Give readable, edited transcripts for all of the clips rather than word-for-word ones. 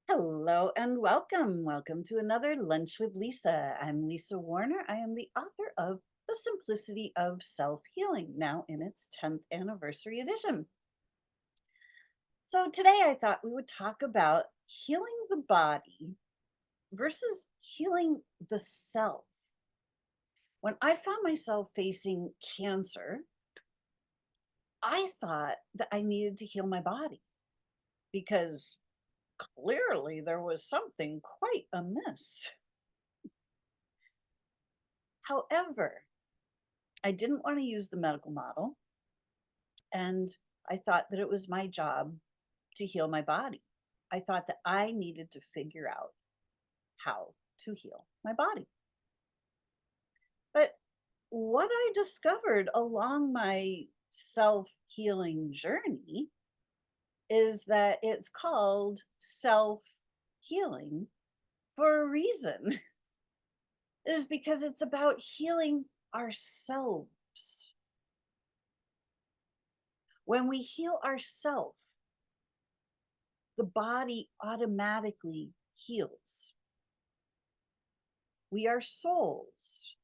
Hello and welcome. Welcome to another Lunch with Lisa. I'm Lisa Warner. I am the author of The Simplicity of Self Healing, now in its 10th anniversary edition. So, today I thought we would talk about healing the body versus healing the self. When I found myself facing cancer, I thought that I needed to heal my body because clearly there was something quite amiss. However, I didn't want to use the medical model, and I thought that it was my job to heal my body. I thought that I needed to figure out how to heal my body. But what I discovered along my self healing journey is that it's called self healing for a reason. It is because it's about healing ourselves. When we heal ourselves, the body automatically heals. We are souls,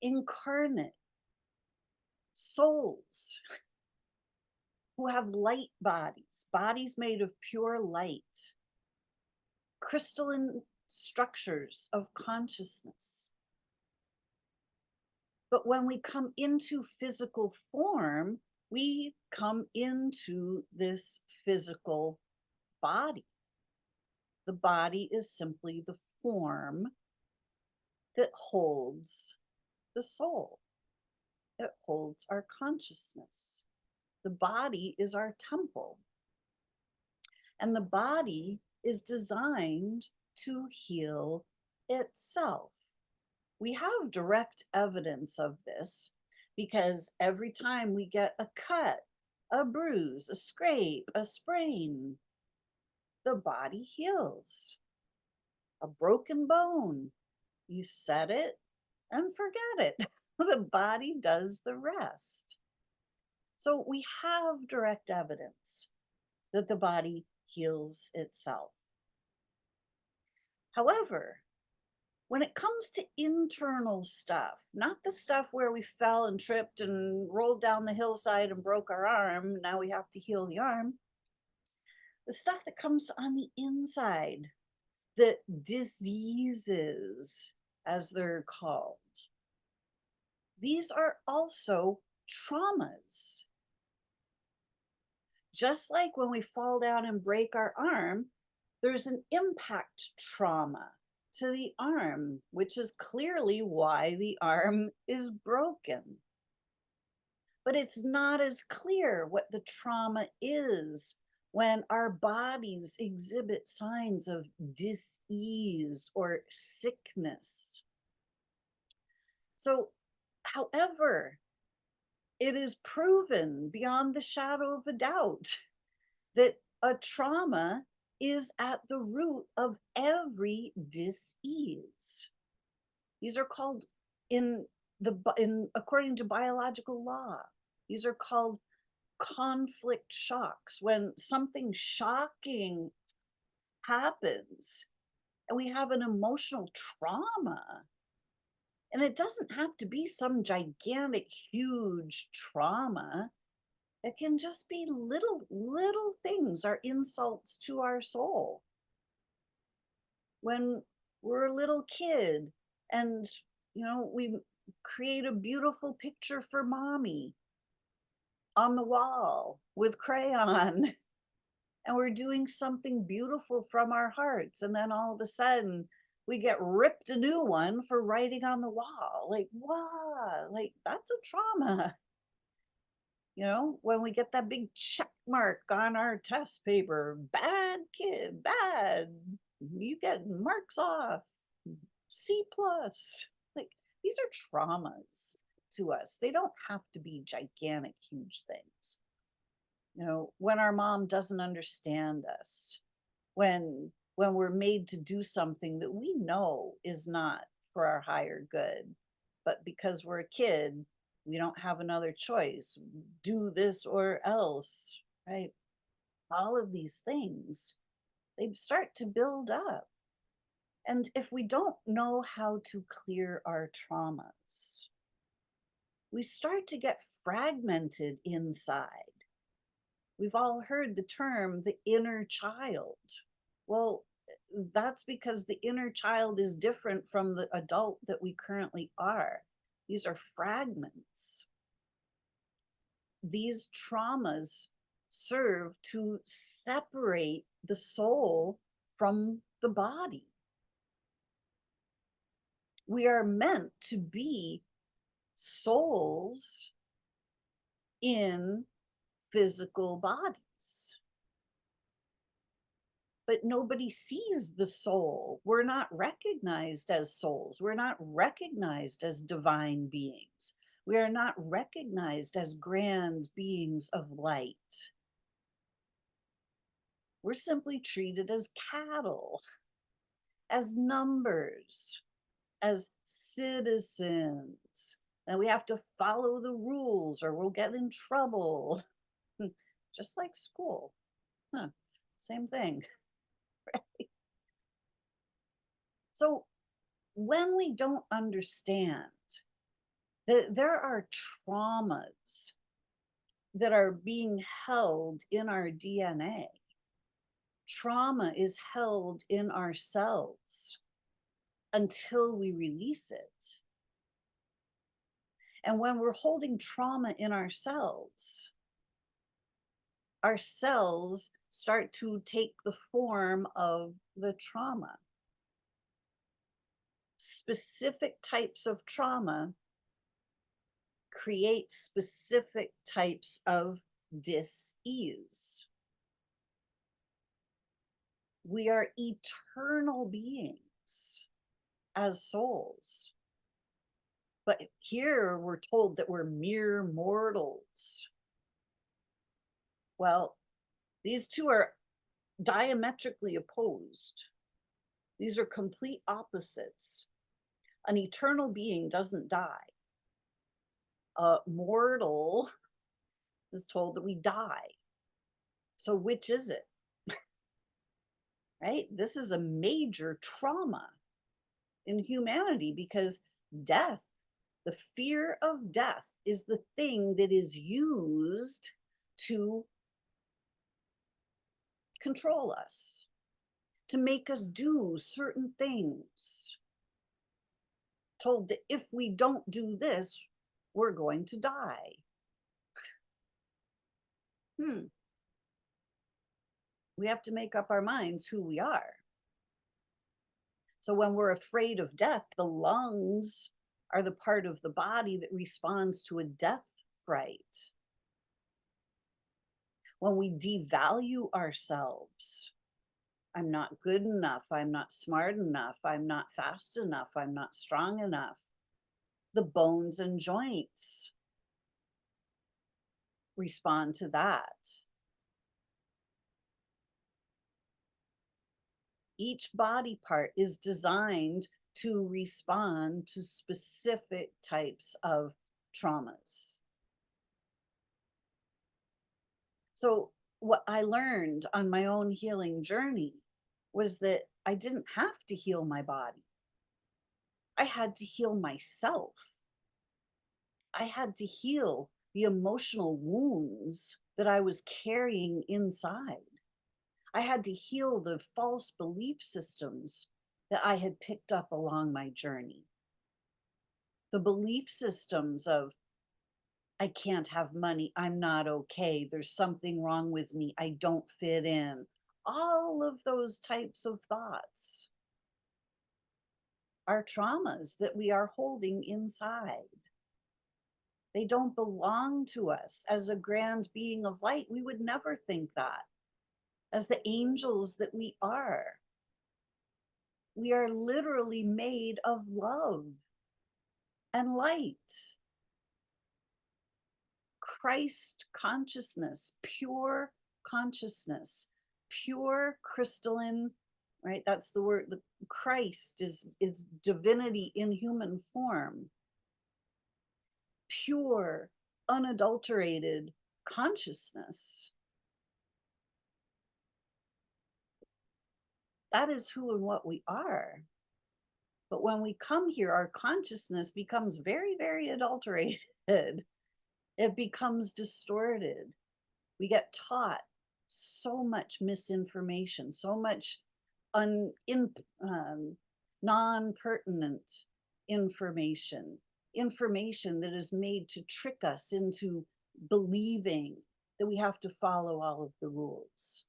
incarnate souls who have light bodies, bodies made of pure light, crystalline structures of consciousness. But when we come into physical form, we come into this physical body. The body is simply the form that holds the soul. It holds our consciousness. The body is our temple, and the body is designed to heal itself. We have direct evidence of this because every time we get a cut, a bruise, a scrape, a sprain, the body heals. A broken bone, you set it and forget it. The body does the rest. So we have direct evidence that the body heals itself. However, when it comes to internal stuff, not the stuff where we fell and tripped and rolled down the hillside and broke our arm, now we have to heal the arm, the stuff that comes on the inside, the diseases, as they're called, these are also traumas. Just like when we fall down and break our arm, there's an impact trauma to the arm, which is clearly why the arm is broken. But it's not as clear what the trauma is when our bodies exhibit signs of dis-ease or sickness. So, however, it is proven beyond the shadow of a doubt that a trauma is at the root of every dis-ease. These are called in in according to biological law, these are called conflict shocks. When something shocking happens and we have an emotional trauma, and it doesn't have to be some gigantic, huge trauma. It can just be little things are insults to our soul. When we're a little kid and we create a beautiful picture for mommy on the wall with crayon and we're doing something beautiful from our hearts, and then all of a sudden we get ripped a new one for writing on the wall. Like, wow, like that's a trauma. When we get that big check mark on our test paper, bad kid, bad, you get marks off, C plus. Like, these are traumas to us. They don't have to be gigantic, huge things. When our mom doesn't understand us, when we're made to do something that we know is not for our higher good, but because we're a kid, we don't have another choice. Do this or else, right? All of these things They start to build up. And if we don't know how to clear our traumas, we start to get fragmented inside. We've all heard the term the inner child. Well, that's because the inner child is different from the adult that we currently are. These are fragments. These traumas serve to separate the soul from the body. We are meant to be souls in physical bodies. But nobody sees the soul. We're not recognized as souls. We're not recognized as divine beings. We are not recognized as grand beings of light. We're simply treated as cattle, as numbers, as citizens. And we have to follow the rules or we'll get in trouble. Just like school. Huh. Same thing. So when we don't understand that there are traumas that are being held in our DNA, trauma is held in ourselves until we release it. And when we're holding trauma in ourselves, our cells start to take the form of the trauma. Specific types of trauma create specific types of dis-ease. We are eternal beings as souls. But here we're told that we're mere mortals. Well, these two are diametrically opposed. These are complete opposites. An eternal being doesn't die. A mortal is told that we die. So which is it? Right? This is a major trauma in humanity because death, the fear of death, is the thing that is used to control us, to make us do certain things. Told that if we don't do this, we're going to die. We have to make up our minds who we are. So when we're afraid of death, the lungs are the part of the body that responds to a death fright. When we devalue ourselves, I'm not good enough, I'm not smart enough, I'm not fast enough, I'm not strong enough, the bones and joints respond to that. Each body part is designed to respond to specific types of traumas. So, what I learned on my own healing journey was that I didn't have to heal my body. I had to heal myself. I had to heal the emotional wounds that I was carrying inside. I had to heal the false belief systems that I had picked up along my journey. The belief systems of, I can't have money, I'm not okay, there's something wrong with me, I don't fit in. All of those types of thoughts are traumas that we are holding inside. They don't belong to us. As a grand being of light, we would never think that. As the angels that we are literally made of love and light. Christ consciousness, pure consciousness, pure crystalline, right? That's the word. The Christ is divinity in human form. Pure, unadulterated consciousness. That is who and what we are. But when we come here, our consciousness becomes very, very adulterated. It becomes distorted. We get taught so much misinformation, so much un, in, non-pertinent information, information that is made to trick us into believing that we have to follow all of the rules.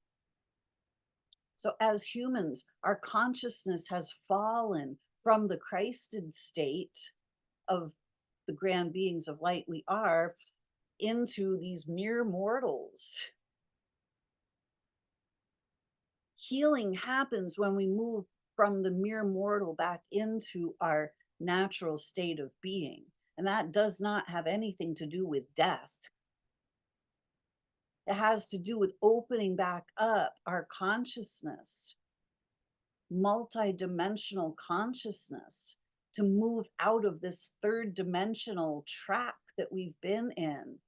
So, as humans, our consciousness has fallen from the Christed state of the grand beings of light we are into these mere mortals. Healing happens when we move from the mere mortal back into our natural state of being. And that does not have anything to do with death. It has to do with opening back up our consciousness, multidimensional consciousness, to move out of this third dimensional trap that we've been in.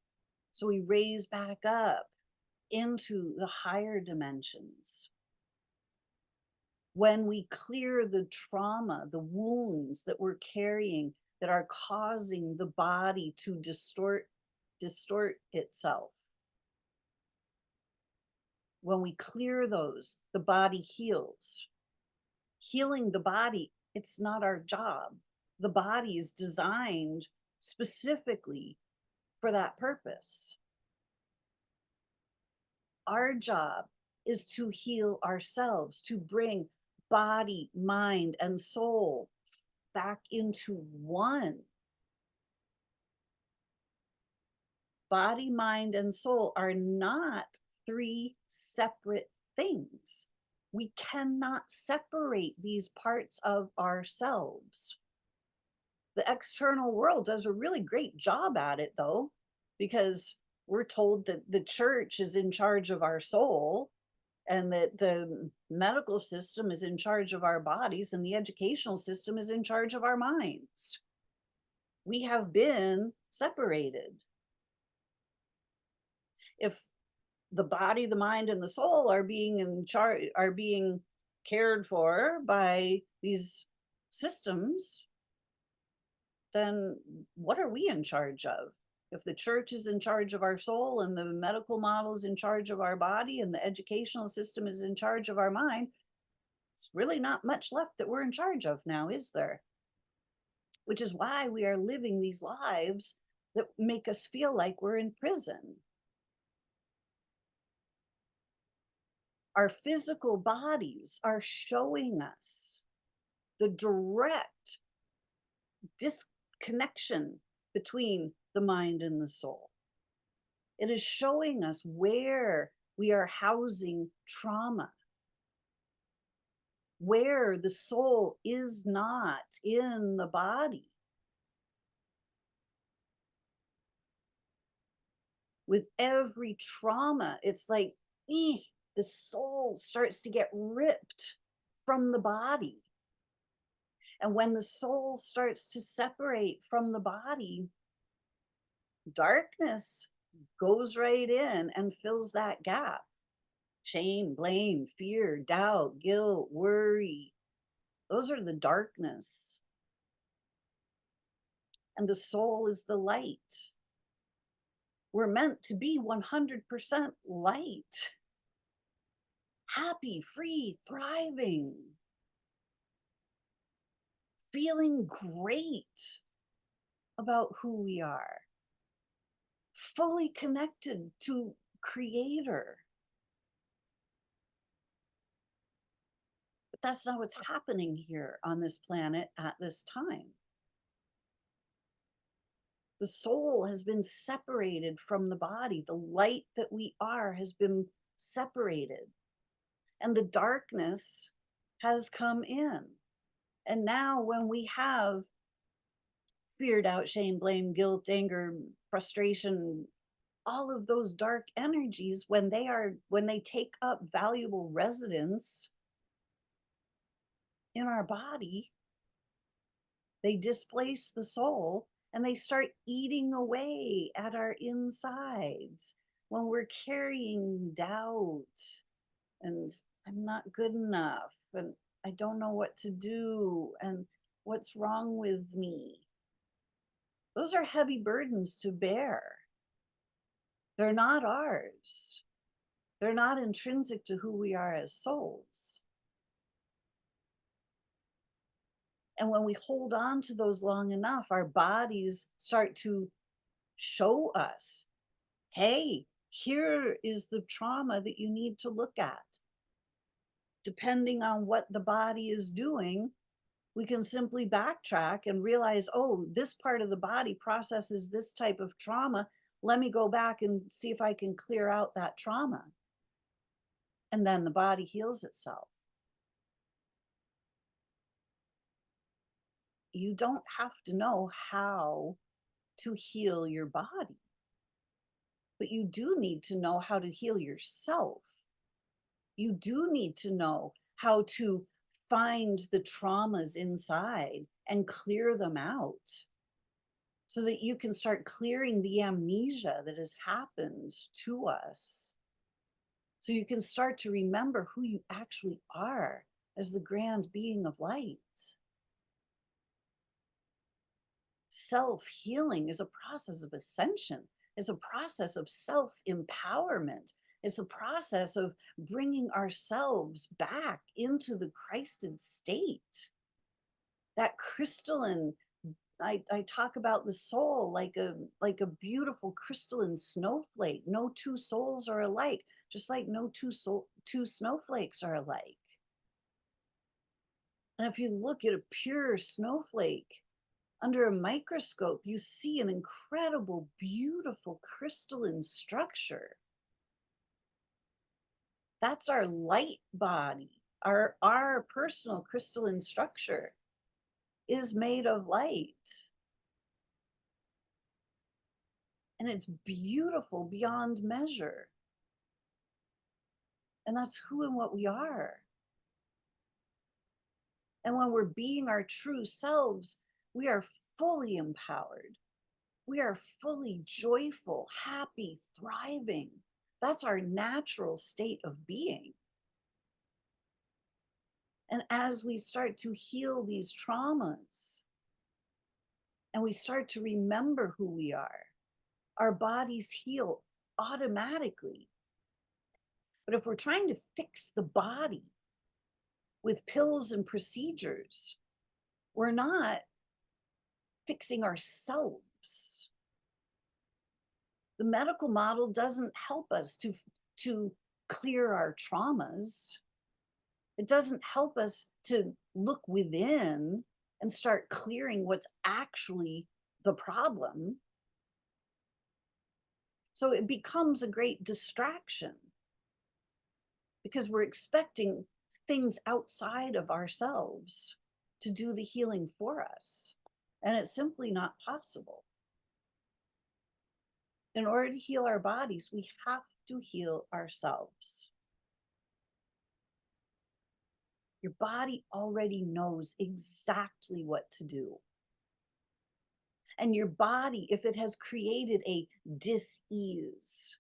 So we raise back up into the higher dimensions. When we clear the trauma, the wounds that we're carrying that are causing the body to distort itself. When we clear those, the body heals. Healing the body, it's not our job. The body is designed specifically for that purpose. Our job is to heal ourselves, to bring body, mind, and soul back into one. Body, mind, and soul are not three separate things. We cannot separate these parts of ourselves. The external world does a really great job at it, though, because we're told that the church is in charge of our soul and that the medical system is in charge of our bodies and the educational system is in charge of our minds. We have been separated. If the body, the mind, and the soul are being in charge, are being cared for by these systems, then what are we in charge of? If the church is in charge of our soul and the medical model is in charge of our body and the educational system is in charge of our mind, it's really not much left that we're in charge of now, is there? Which is why we are living these lives that make us feel like we're in prison. Our physical bodies are showing us the direct disconnection between the mind and the soul. It is showing us where we are housing trauma, where the soul is not in the body. With every trauma, it's like the soul starts to get ripped from the body. And when the soul starts to separate from the body, darkness goes right in and fills that gap. Shame, blame, fear, doubt, guilt, worry. Those are the darkness. And the soul is the light. We're meant to be 100% light, happy, free, thriving, feeling great about who we are, fully connected to Creator. But that's not what's happening here on this planet at this time. The soul has been separated from the body. The light that we are has been separated. And the darkness has come in. And now, when we have fear, doubt, shame, blame, guilt, anger, frustration, all of those dark energies, when they take up valuable residence in our body, they displace the soul and they start eating away at our insides. When we're carrying doubt and I'm not good enough, and I don't know what to do, and what's wrong with me. Those are heavy burdens to bear. They're not ours. They're not intrinsic to who we are as souls. And when we hold on to those long enough, our bodies start to show us, hey, here is the trauma that you need to look at. Depending on what the body is doing, we can simply backtrack and realize, oh, this part of the body processes this type of trauma. Let me go back and see if I can clear out that trauma. And then the body heals itself. You don't have to know how to heal your body, but you do need to know how to heal yourself. You do need to know how to find the traumas inside and clear them out so that you can start clearing the amnesia that has happened to us. So you can start to remember who you actually are as the grand being of light. Self-healing is a process of ascension, is a process of self-empowerment. It's a process of bringing ourselves back into the Christed state. That crystalline, I talk about the soul like a beautiful crystalline snowflake. No two souls are alike, just like no two snowflakes are alike. And if you look at a pure snowflake, under a microscope, you see an incredible, beautiful crystalline structure. That's our light body. Our personal crystalline structure is made of light. And it's beautiful beyond measure. And that's who and what we are. And when we're being our true selves, we are fully empowered. We are fully joyful, happy, thriving. That's our natural state of being. And as we start to heal these traumas and we start to remember who we are, our bodies heal automatically. But if we're trying to fix the body with pills and procedures, we're not fixing ourselves. The medical model doesn't help us to clear our traumas. It doesn't help us to look within and start clearing what's actually the problem. So it becomes a great distraction because we're expecting things outside of ourselves to do the healing for us. And it's simply not possible. In order to heal our bodies, we have to heal ourselves. Your body already knows exactly what to do. And your body, if it has created a dis-ease,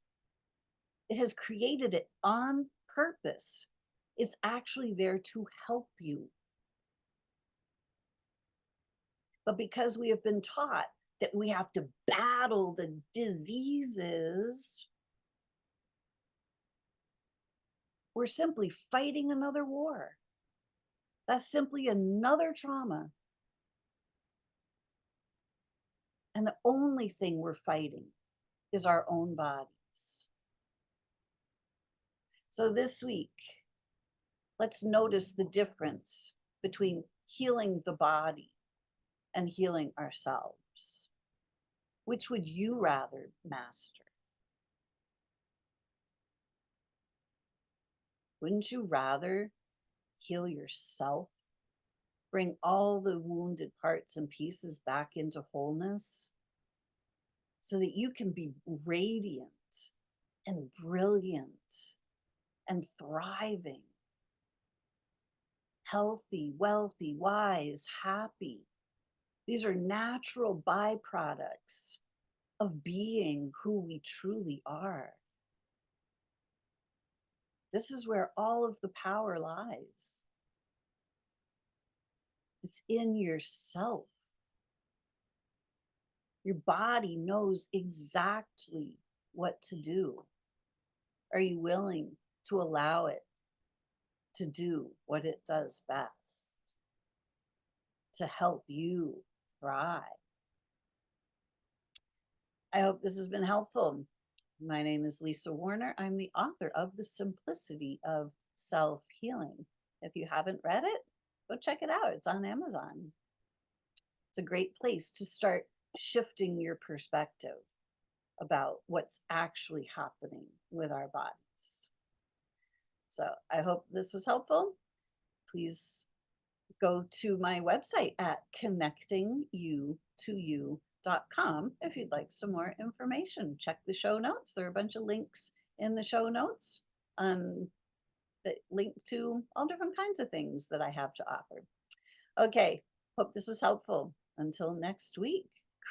it has created it on purpose. It's actually there to help you. But because we have been taught that we have to battle the diseases, we're simply fighting another war. That's simply another trauma. And the only thing we're fighting is our own bodies. So this week, let's notice the difference between healing the body and healing ourselves. Which would you rather master? Wouldn't you rather heal yourself? Bring all the wounded parts and pieces back into wholeness so that you can be radiant and brilliant and thriving, healthy, wealthy, wise, happy. These are natural byproducts of being who we truly are. This is where all of the power lies. It's in yourself. Your body knows exactly what to do. Are you willing to allow it to do what it does best to help you thrive? I hope this has been helpful. My name is Lisa Warner. I'm the author of The Simplicity of Self Healing. If you haven't read it, go check it out. It's on Amazon. It's a great place to start shifting your perspective about what's actually happening with our bodies. So I hope this was helpful. Please go to my website at connectingyoutoyou.com if you'd like some more information. Check the show notes. There are a bunch of links in the show notes that link to all different kinds of things that I have to offer. Okay, hope this was helpful. Until next week,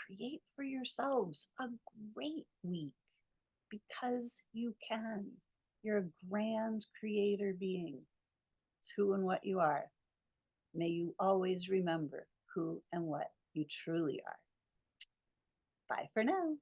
create for yourselves a great week because you can. You're a grand creator being. It's who and what you are. May you always remember who and what you truly are. Bye for now.